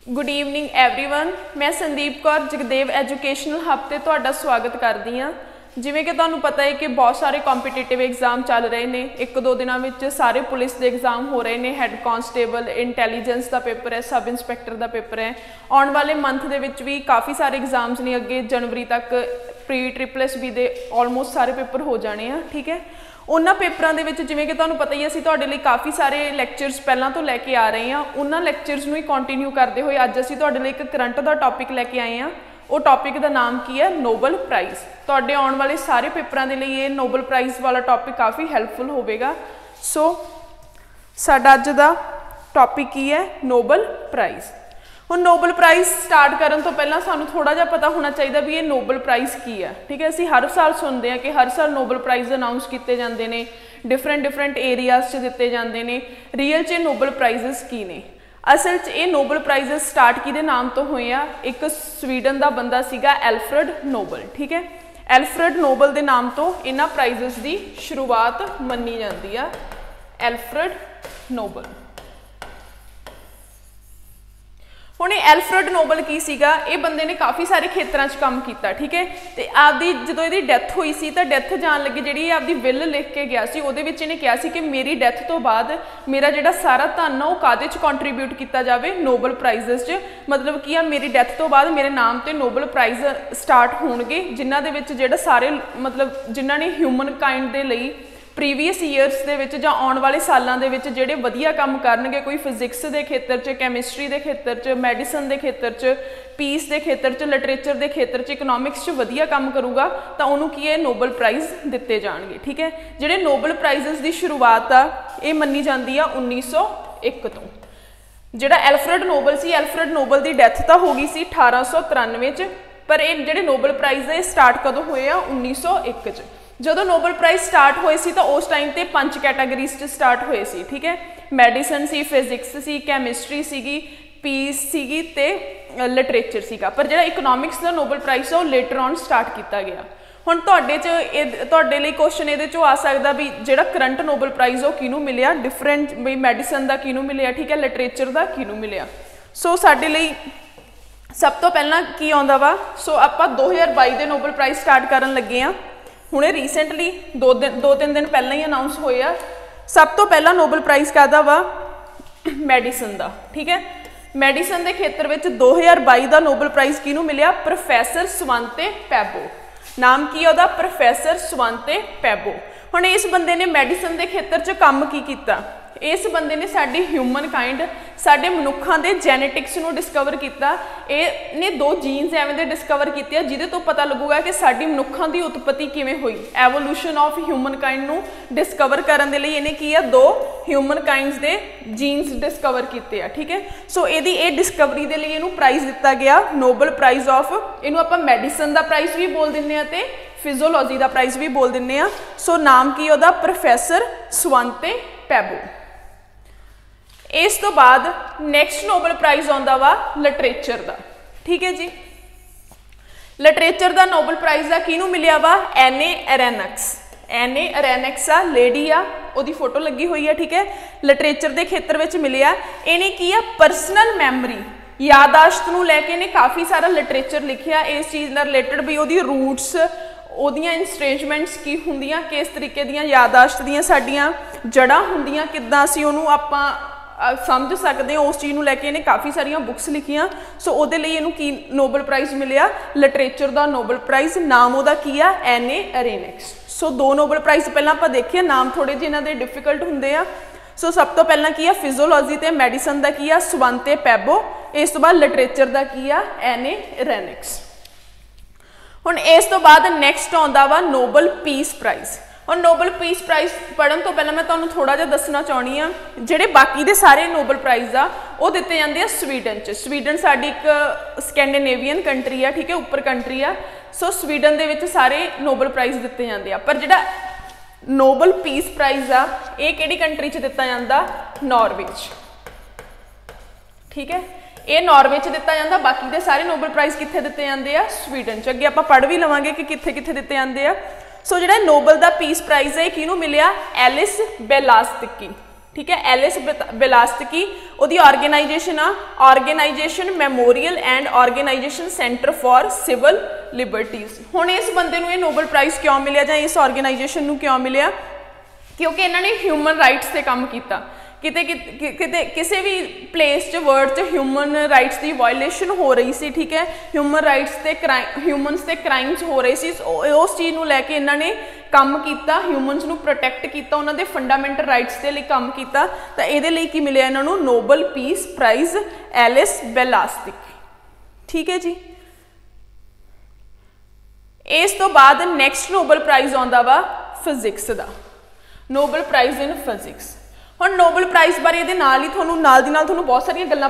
Good evening everyone. मैं Sandeep Kaur Jagdev educational hub से तुहाडा स्वागत करती हाँ। जिवें कि तुहानूं पता है कि बहुत सारे कॉम्पीटेटिव एग्जाम चल रहे हैं। एक दो दिनों में सारे पुलिस के एग्जाम हो रहे हैं। हैड कांस्टेबल, इंटैलीजेंस का पेपर है, सब इंस्पैक्टर का पेपर है। आने वाले मंथ के भी काफ़ी सारे एग्जाम्स ने, अगे जनवरी तक प्री ट्रिपल एसबी के ऑलमोस्ट सारे पेपर हो जाने हैं। ठीक है, उन्होंने पेपरों के जिमें कि तुहानूं पता ही असीं तुहाडे लई काफ़ी सारे लैक्चरस पहलां तो लैके आ रहे हैं। उन्होंने लैक्चरस नूं ही कंटिन्यू करते हुए अज असीं तुहाडे लई एक करंट का टॉपिक लैके आए हैं। वो टॉपिक का नाम की है नोबल प्राइज़। तुहाडे आने वाले सारे पेपरों के लिए ये नोबल प्राइज़ वाला टॉपिक काफ़ी हैल्पफुल होगा। सो साडा अज दा टॉपिक की है नोबल प्राइज़। हुण नोबल प्राइज़ स्टार्ट करन तो पहलां सानूं थोड़ा जिहा पता होना चाहिए भी ये नोबल प्राइज़ की है। ठीक है, असीं हर साल सुनते हैं कि हर साल नोबल प्राइज़ अनाउंस किए जाते हैं, डिफरेंट एरियाज़ दिते जाते हैं। रियल च नोबल प्राइज़ की ने? असल च ये नोबल प्राइज़ स्टार्ट किहदे नाम तो होए आ? एक स्वीडन का बंदा सीगा एल्फ्रेड नोबल। ठीक है, एल्फ्रेड नोबल के नाम तो इन्हां प्राइज़ की शुरुआत मनी जाती है। Alfred Nobel. हुण एल्फ्रेड नोबल की सीगा? ये बंदे ने काफ़ी सारे खेतरों च काम किया। ठीक है, तो आपदी जो इसकी डैथ हुई सी तो डैथ जान लगी जी आपकी विल लिख के गया सी, उहदे विच इहने कहा सी कि मेरी डैथ तो बाद मेरा जिहड़ा सारा धन वो काहदे च कॉन्ट्रीब्यूट किया जाए? नोबल प्राइज़ च। मतलब कि मेरी डैथ तो बाद मेरे नाम ते नोबल प्राइज़ स्टार्ट होणगे, जिन्हां दे विच जिहड़ा सारे मतलब जिन्हां ने ह्यूमन काइंड दे लई प्रीवियस ईयर्स दे विच जां आउण वाले सालों के विच जिहड़े वधिया काम करनगे, कोई फिजिक्स के खेत्र च, कैमिस्ट्री के खेत्र च, मैडिसन के खेत्र च, पीस के खेत्र च, लिटरेचर के खेत्र च, इकनॉमिक्स च वधिया काम करूगा तो उन्होंने की है नोबल प्राइज़ दिते जाणगे। ठीक है, जिहड़े नोबल प्राइज़ की शुरुआत आ ये मनी जाती है 1901 तो। जिहड़ा एल्फ्रेड नोबल सी, एल्फ्रेड नोबल की डैथ तो हो गई सी 1893 च, पर ये जिहड़े नोबल प्राइज़ है स्टार्ट कदों होए आ? 1901 च। जो नोबल प्राइज़ स्टार्ट होए सी तो उस टाइम ते 5 कैटागरीज स्टार्ट होए सी। ठीक है, मैडिसन सी, फिजिक्स सी, कैमिस्ट्री सीगी, पीस सीगी ते लिटरेचर सीगा। पर जो इकनॉमिक्स का नोबल प्राइज़ है वो लेटर ऑन स्टार्ट किया गया। हुण तुहाडे लई क्वेश्चन ये आ सकता भी जिहड़ा करंट नोबल प्राइज़ वो किहनूं मिलिया? डिफरेंट बई मैडिसन का किहनूं मिलिया? ठीक है, लिटरेचर का किहनूं मिलिया? सो साडे लई सब तो पहला की आउंदा वा? सो आपां 2022 के नोबल प्राइज़ स्टार्ट करन लगे हाँ। हुणे रीसेंटली दो तीन दिन पहले ही अनाउंस होए आ। सब तो पहला नोबल प्राइज़ कहदा वा? मैडिसन का। ठीक है, मैडिसन के खेत्र में 2022 का नोबल प्राइज़ किहनूं मिलिया? प्रोफैसर स्वांते पैबो। नाम की है उहदा? प्रोफैसर स्वांते पैबो। हुण इस बंदे ने मैडिसन के खेत्र च काम की कीता? इस बंदे ने साडी ह्यूमन काइंड, साडे मनुखां दे जेनेटिक्स नूं डिस्कवर किया। इहने 2 जीन्स एवें दे डिस्कवर कीते जिहदे तो पता लगूगा कि साडी मनुखां दी उत्पत्ति किवें होई। एवोल्यूशन ऑफ ह्यूमन काइंड नूं डिस्कवर करन दे लई इहने की है 2 ह्यूमन काइंड्स दे जीन्स डिस्कवर किए आ। ठीक है, सो इहदी ये डिस्कवरी दे लई इहनूं प्राइज़ दिता गया नोबल प्राइज़ ऑफ, इहनूं आपां मैडिसन का प्राइज़ भी बोल दिंदे आ ते फिजियोलॉजी का प्राइज़ भी बोल दिंदे आ। सो नाम की उहदा? प्रोफैसर स्वांते पैबो। इस तो बाद नैक्सट नोबल प्राइज़ आउंदा वा लिटरेचर का। ठीक है जी, लिटरेचर का नोबल प्राइज़ आ किहनूं मिलिया वा? एने अरेनक्स। एने अरेनक्स आ लेडी आ, उहदी फोटो लगी हुई है। ठीक है, लिटरेचर के खेत्र में मिलिया। इहने की आ? पर्सनल मैमरी, यादाश्त नूं लैके इहने काफ़ी सारा लिटरेचर लिखिया इस चीज़ नाल रिलेटेड भी उहदी रूट्स, उहदियां इंस्ट्रेजमेंट्स की हुंदियां, किस तरीके दियां यादाश्त दियां साडियां जड़ां हुंदियां, किद्दां असीं उहनूं आपां समझ सकते हैं, उस चीज़ को लैके इन्हें काफ़ी सारिया बुक्स लिखियां। सो वो इनू की नोबल प्राइज़ मिलिया? लिटरेचर का नोबल प्राइज़। नाम वह की आ? एने अरेनक्स। सो 2 नोबल प्राइज़ पहला आप देखिए, नाम थोड़े जे इन्हां दे डिफिकल्ट होंदे आ। सो सब तो पहला की आ? फिजियोलॉजी ते मैडिसन का की आ? स्वांते पैबो। इस तो बाद लिटरेचर का की आ? एने अरेनक्स। हुण इस तो बाद नैक्सट आउंदा वा नोबल पीस प्राइज़। और नोबल पीस प्राइज़ पढ़न तो पहले मैं तुहानूं थोड़ा जिहा दसना चाहनी हाँ। जिहड़े बाकी दे सारे नोबल प्राइज़ आ वो दिते जांदे आ स्वीडन च। स्वीडन साडी एक स्कैंडिनेवियन कंट्री आ। ठीक है, उपर कंट्री आ। सो स्वीडन दे विच सारे नोबल प्राइज़ दिते जांदे आ। पर जिहड़ा नोबल पीस प्राइज़ आ ये किहड़ी कंट्री च दिता जांदा? नॉर्वे च। ठीक है, ये नॉर्वे च दिता जांदा। बाकी दे सारे नोबल प्राइज़ कित्थे दिते जांदे आ? स्वीडन च। अगे आपां पढ़ भी लवांगे कि कित्थे कित्थे दिते जांदे आ। सो जिहड़ा नोबल का पीस प्राइज़ है किहनूं मिलिया? Ales Bialiatski. ठीक है। एलिस बेलास्टकी ਉਹਦੀ ऑर्गेनाइजेशन आ organisation memorial and organisation centre for civil liberties. हुण इस बंदे नूं ये नोबल प्राइज़ क्यों मिलिया जां इस ऑर्गेनाइजेशन नूं क्यों मिलिया, क्योंकि इन्होंने ह्यूमन राइट्स से काम किया। किते किते किसी भी प्लेस च वर्ल्ड च ह्यूमन राइट्स की वायलेशन हो रही सी, ठीक है, ह्यूमन राइट्स से ह्यूमनस से क्राइम्स हो रहे सी, उस चीज़ को लैके इन्होंने काम किया, ह्यूमनस को प्रोटैक्ट किया, उन्होंने फंडामेंटल राइट्स के लिए काम किया। तो ये की मिले इन्हों Nobel peace prize Alice Bialiatski, ठीक है जी। इस तो बाद नैक्सट नोबल प्राइज़ आता वा फिजिक्स का, नोबल प्राइज़ इन फिजिक्स। हुण नोबल प्राइज़ बारे ये नाल ही थोनों बहुत सारिया गल्लां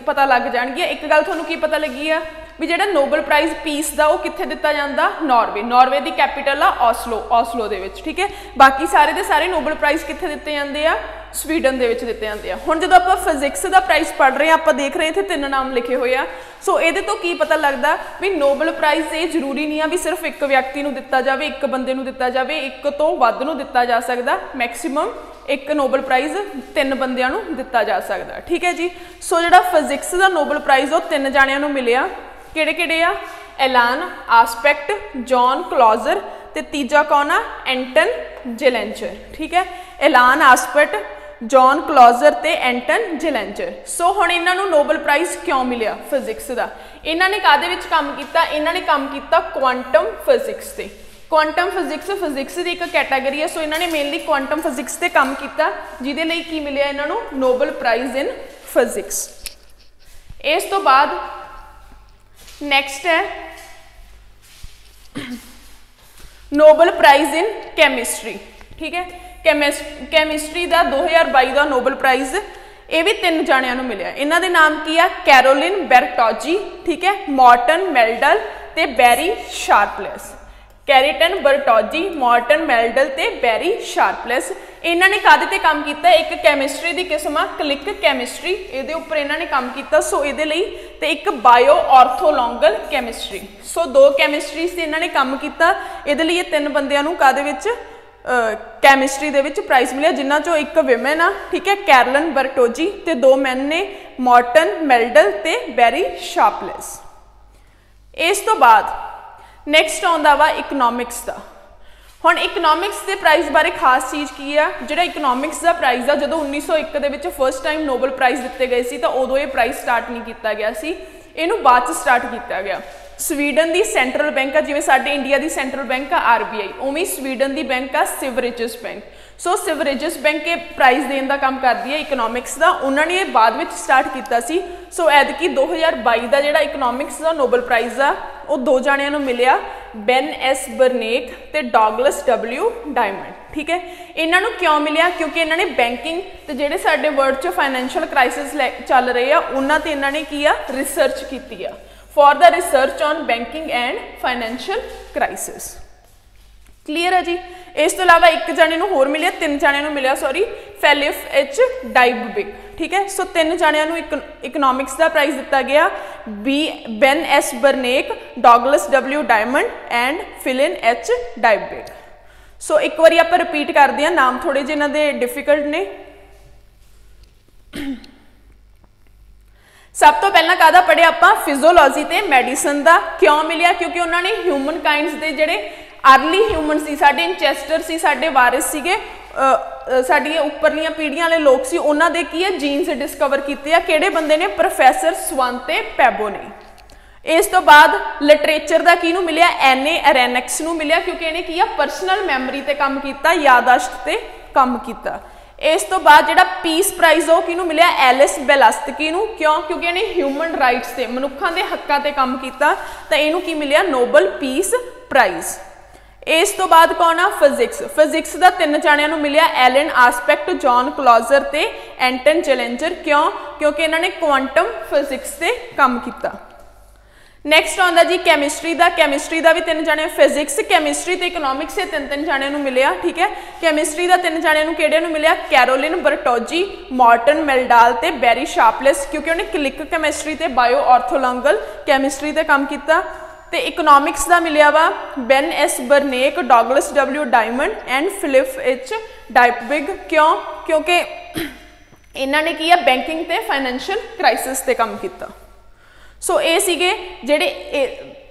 पता लग जाणगियां। एक गल थोनों की पता लगी है भी जिहड़ा नोबल प्राइज़ पीस का वो कित्थे दिता जांदा, नॉर्वे की कैपीटल आ ऑसलो दे विच, ठीक है। बाकी सारे दे सारे नोबल प्राइज़ कित्थे दिते जांदे आ, स्वीडन दे विच दिते जांदे आ। हुण जदों आपां फिजिक्स का प्राइज़ पढ़ रहे हैं, आपां देख रहे हैं इत्थे 3 नाम लिखे हुए आ। सो ये तो की पता लगता भी नोबल प्राइज़ ये जरूरी नहीं है भी सिर्फ एक व्यक्ति नूं दिता जाए, एक बंदे नूं दिता जाए, एक तो वध नूं दिता जा सकदा, मैक्सीमम एक नोबल प्राइज़ 3 बंदियां नूं दिता जा सकदा, ठीक है जी। सो जिहड़ा फिजिक्स का नोबल प्राइज़ वो 3 जाणियां नूं मिलिया, किहड़े-किहड़े आ, एलान आस्पेक्ट, जॉन क्लॉजर ते तीजा कौन आ, एंटन जेलेंचर, ठीक है। एलान आस्पेक्ट, जॉन क्लॉजर ते एंटन जेलेंचर। सो हुण इन्हां नूं नोबल प्राइज़ क्यों मिलिया फिजिक्स का, इन्हां ने काहदे विच काम कीता, इन्हां ने काम कीता क्वांटम फिजिक्स ते। क्वांटम फिजिक्स की एक कैटागरी है, सो इन्होंने मेनली क्वांटम फिजिक्स से काम किया, जिहदे लई की मिलिया इन्हों नोबल प्राइज़ इन फिजिक्स। इस तो बाद नैक्सट है नोबल प्राइज़ इन कैमिस्ट्री, ठीक है। कैमिस्ट्री का 2022 का नोबल प्राइज़ ये भी 3 जाणियां नूं मिलिया। इन्हां दे नाम की है, कैरोलिन बेरटोजी, ठीक है, मॉर्टन मेल्डल ते बैरी शार्पलेस। कैरिटन बर्टोजी, मॉर्टन मेल्डल ते बैरी शार्पलेस। इन्हों ने काहदे ते काम किया, एक कैमिस्ट्री की किस्म आ क्लिक कैमिस्ट्री, ये उपर इन्होंने काम किया। सो ये ते एक बायो ऑर्थोलॉन्गल कैमिस्ट्री। सो 2 कैमिस्ट्री से इन्होंने काम किया। ये 3 बंदियां नूं काहदे विच कैमिस्ट्री दे विच प्राइज़ मिलिया, जिन्हां चों एक विमेन आ, ठीक है, कैरोलिन बर्टोजी, ते 2 मैन ने मॉर्टन मेल्डल ते बैरी शार्पलेस। इस तो बाद नैक्सट आता वा इकनॉमिक्स का। हुण इकनॉमिक्स के प्राइज़ बारे खास चीज़ की है, जिहड़ा इकनॉमिक्स का प्राइज़ आ जदों 1901 दे which first time Nobel prize दिते गए सी, तो उदों ये प्राइज़ स्टार्ट नहीं किया गया सी, इहनूं बाद च स्टार्ट किया गया। स्वीडन की सेंट्रल बैंक आ, जिवें साडे इंडिया की सेंट्रल बैंक आ RBI, उवें स्वीडन की बैंक आ सिवरेजिस बैंक। सो सिवरेजिस बैंक के प्राइज़ देने का काम करती है इकनॉमिक्स का, उन्होंने ये बाद में स्टार्ट किया सी। सो ऐदकी 2022 का जिहड़ा इकनॉमिक्स का नोबल प्राइज़ आ वो 2 जाणियां नूं मिलिया, बेन एस बर्नेक ते डॉगलस W डायमंड, ठीक है। इन्हां नूं क्यों मिलिया, क्योंकि इन्होंने बैंकिंग ते जिहड़े साडे वर्ल्ड च फाइनैंशियल क्राइसिस चल रहे आ उन्हां ते इन्हां ने की आ रिसर्च की आ, for the research on banking and financial crisis. Clear है जी। इस तो इलावा एक जाने नूं होर मिलिया, 3 जाणियां नूं मिलिया सॉरी, फिलिप एच डाइबबिग, ठीक है। सो 3 जाणियां नूं इकनॉमिक्स का प्राइज़ दिता गया, Ben S Bernanke, Douglas W Diamond and Philip H Dybvig. So एक बार आप रिपीट करते हैं, नाम थोड़े जे इन्हां दे डिफिकल्ट ने। सब तो पहला काहदा पढ़िया आपां, फिजियोलॉजी ते मैडिसन का। क्यों मिलिया, क्योंकि उन्होंने ह्यूमन काइंड्स के जिहड़े अर्ली ह्यूमन सी, साडे इंचेस्टर सी, साडे वारिस सीगे, साडियां उपरलियां पीढ़ियां वाले लोग सी, उन्हां दे की है जीन्स डिस्कवर कीते आ। किहड़े बंदे ने, प्रोफैसर स्वांते पैबो ने। इस तो बाद लिटरेचर का किनू मिलिया, NA एरेनक्स नूं मिलिया, क्योंकि इन्हें की परसनल मैमरी ते काम किया, यादाश्त ते काम किया। इस तो बाद जिहड़ा पीस प्राइज़ वो किनू मिलिया, एलिस बेलास्टकी नूं। क्यों, क्योंकि इन्हें ह्यूमन राइट्स ते मनुखों के हकों ते काम किया, तो इनू की मिलिया नोबल पीस प्राइज़। इस तो बाद कौन आ, फिजिक्स का 3 जाणियां नूं मिलिया, एलन आस्पेक्ट, जॉन क्लॉजर ते एंटन जेलेंचर। क्यों, क्योंकि इन्होंने क्वांटम फिजिक्स से काम किया। नैक्सट आता जी कैमिस्ट्री का भी 3 जाने, फिजिक्स कैमिस्ट्री ते इकनॉमिक्स से 3 जाणियां नूं मिलिया, ठीक है। कैमिस्ट्री का 3 जाणियां नूं किहड़े नूं मिलिया, कैरोलिन बर्टोजी, मॉर्टन मेल्डाल ते बैरी शार्पलेस, क्योंकि उन्हें क्लिक कैमिस्ट्री ते बायो ऑर्थोलॉन्गल कैमिस्ट्री ते काम किया। ते इकनॉमिक्स का मिलिया वा, Ben S Bernanke, Douglas W Diamond and Philip H Dybvig. क्यों, क्योंकि ਇਹਨਾਂ ਨੇ ਕੀ ਆ ਬੈਂਕਿੰਗ ਤੇ ਫਾਈਨੈਂਸ਼ੀਅਲ ਕ੍ਰਾਈਸਿਸ ਤੇ ਕੰਮ ਕੀਤਾ। ਸੋ ਇਹ ਸੀਗੇ ਜਿਹੜੇ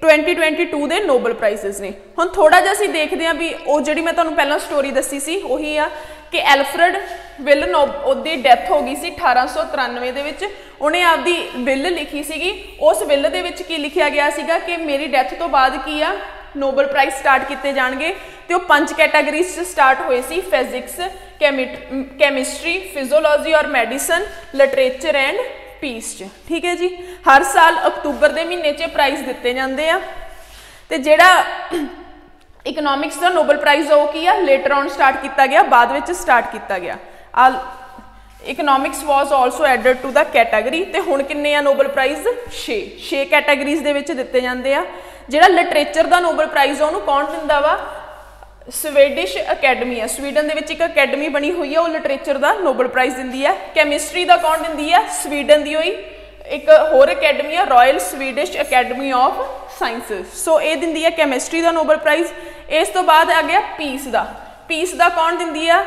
2022 ਦੇ ਨੋਬਲ ਪ੍ਰਾਈਜ਼ਸ ਨੇ। ਹੁਣ ਥੋੜਾ ਜਿਹਾ ਅਸੀਂ ਦੇਖਦੇ ਹਾਂ ਵੀ ਉਹ ਜਿਹੜੀ ਮੈਂ ਤੁਹਾਨੂੰ ਪਹਿਲਾਂ ਸਟੋਰੀ ਦੱਸੀ ਸੀ ਉਹੀ ਆ ਕਿ ਐਲਫਰਡ ਵਿਲ ਉਹਦੀ ਡੈਥ ਹੋ ਗਈ ਸੀ 1893 ਦੇ ਵਿੱਚ। ਉਹਨੇ ਆਪਦੀ ਵਿਲ ਲਿਖੀ ਸੀਗੀ। ਉਸ ਵਿਲ ਦੇ ਵਿੱਚ ਕੀ ਲਿਖਿਆ ਗਿਆ ਸੀਗਾ ਕਿ ਮੇਰੀ ਡੈਥ ਤੋਂ ਬਾਅਦ ਕੀ ਆ ਨੋਬਲ ਪ੍ਰਾਈਜ਼ ਸਟਾਰਟ ਕੀਤੇ ਜਾਣਗੇ ਤੇ ਉਹ 5 ਕੈਟਾਗਰੀਜ਼ 'ਚ ਸਟਾਰਟ ਹੋਏ ਸੀ, ਫਿਜ਼ਿਕਸ, ਕੈਮਿਸਟਰੀ, ਫਿਜ਼ੀਓਲੋਜੀ ਔਰ ਮੈਡੀਸਨ, ਲਿਟਰੇਚਰ ਐਂਡ ਪੀਸ 'ਚ। ਠੀਕ ਹੈ ਜੀ। ਹਰ ਸਾਲ ਅਕਤੂਬਰ ਦੇ ਮਹੀਨੇ 'ਚ ਪ੍ਰਾਈਜ਼ ਦਿੱਤੇ ਜਾਂਦੇ ਆ। ਤੇ ਜਿਹੜਾ ਇਕਨੋਮਿਕਸ ਦਾ ਨੋਬਲ ਪ੍ਰਾਈਜ਼ ਉਹ ਕੀ ਆ ਲੇਟਰ ਔਨ ਸਟਾਰਟ ਕੀਤਾ ਗਿਆ, ਬਾਅਦ ਵਿੱਚ ਸਟਾਰਟ ਕੀਤਾ ਗਿਆ। Economics was also added to the category. ਤੇ ਹੁਣ ਕਿੰਨੇ ਆ ਨੋਬਲ ਪ੍ਰਾਈਜ਼ 6 ਕੈਟਾਗਰੀਜ਼ ਦੇ ਵਿੱਚ ਦਿੱਤੇ ਜਾਂਦੇ ਆ। ਜਿਹੜਾ ਲਿਟਰੇਚਰ ਦਾ ਨੋਬਲ ਪ੍ਰਾਈਜ਼ ਉਹਨੂੰ ਕੌਣ ਦਿੰਦਾ ਵਾ ਸਵੀਡਿਸ਼ ਅਕੈਡਮੀ ਆ। ਸਵੀਡਨ ਦੇ ਵਿੱਚ ਇੱਕ ਅਕੈਡਮੀ ਬਣੀ ਹੋਈ ਆ, ਉਹ ਲਿਟਰੇਚਰ ਦਾ ਨੋਬਲ ਪ੍ਰਾਈਜ਼ ਦਿੰਦੀ ਹੈ। ਕੈਮਿਸਟਰੀ ਦਾ ਕੌਣ ਦਿੰਦੀ ਆ ਸਵੀਡਨ ਦੀ ਹੋਈ ਇੱਕ ਹੋਰ ਅਕੈਡਮੀ ਆ royal Swedish academy of sciences. So ਇਹ ਦਿੰਦੀ ਹੈ ਕੈਮਿਸਟਰੀ ਦਾ ਨੋਬਲ ਪ੍ਰਾਈਜ਼। ਇਸ ਤੋਂ ਬਾਅਦ ਆ ਗਿਆ ਪੀਸ ਦਾ ਕੌਣ ਦਿੰਦੀ ਆ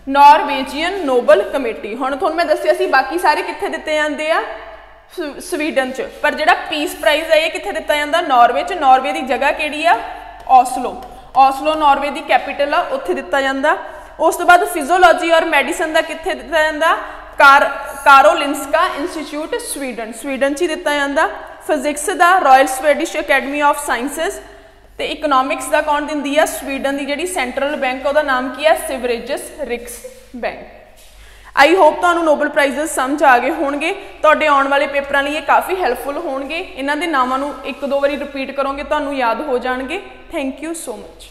ਨਾਰਵੇਜੀਅਨ ਨੋਬਲ ਕਮੇਟੀ। ਹੁਣ ਤੁਹਾਨੂੰ ਮੈਂ ਦੱਸਿਆ ਸੀ ਬਾਕੀ ਸਾਰੇ ਕਿੱਥੇ ਦਿੱਤੇ ਜਾਂਦੇ ਆ ਸਵੀਡਨ 'ਚ, ਪਰ ਜਿਹੜਾ ਪੀਸ ਪ੍ਰਾਈਜ਼ ਹੈ ਇਹ ਕਿੱਥੇ ਦਿੱਤਾ ਜਾਂਦਾ ਨਾਰਵੇ 'ਚ। ਨਾਰਵੇ ਦੀ ਜਗ੍ਹਾ ਕਿਹੜੀ ਆ ਔਸਲੋ ਨਾਰਵੇ ਦੀ ਕੈਪੀਟਲ ਆ, ਉੱਥੇ ਦਿੱਤਾ ਜਾਂਦਾ। ਉਸ ਤੋਂ ਬਾਅਦ ਫਿਜ਼ੀਓਲੋਜੀ ਔਰ ਮੈਡੀਸਨ ਦਾ ਕਿੱਥੇ ਦਿੱਤਾ ਜਾਂਦਾ ਕਾਰੋਲਿੰਸਕਾ ਇੰਸਟੀਚਿਊਟ ਸਵੀਡਨ 'ਚ ਹੀ ਦਿੱਤਾ ਜਾਂਦਾ। Physics the royal Swedish academy of sciences. ਤੇ ਇਕਨੋਮਿਕਸ ਦਾ ਕੌਣ ਦਿੰਦੀ ਆ ਸਵੀਡਨ ਦੀ ਜਿਹੜੀ ਸੈਂਟਰਲ ਬੈਂਕ ਉਹਦਾ ਨਾਮ ਕੀ ਆ ਸਿਵਰੇਜਸ ਰਿਕਸ ਬੈਂਕ। ਆਈ ਹੋਪ ਤੁਹਾਨੂੰ ਨੋਬਲ ਪ੍ਰਾਈਜ਼ਸ ਸਮਝ ਆ ਗਏ ਹੋਣਗੇ। ਤੁਹਾਡੇ ਆਉਣ ਵਾਲੇ ਪੇਪਰਾਂ ਲਈ ਇਹ ਕਾਫੀ ਹੈਲਪਫੁਲ ਹੋਣਗੇ। ਇਹਨਾਂ ਦੇ ਨਾਮਾਂ ਨੂੰ 1-2 ਵਾਰੀ ਰਿਪੀਟ ਕਰੋਗੇ ਤੁਹਾਨੂੰ ਯਾਦ ਹੋ ਜਾਣਗੇ। Thank you so much.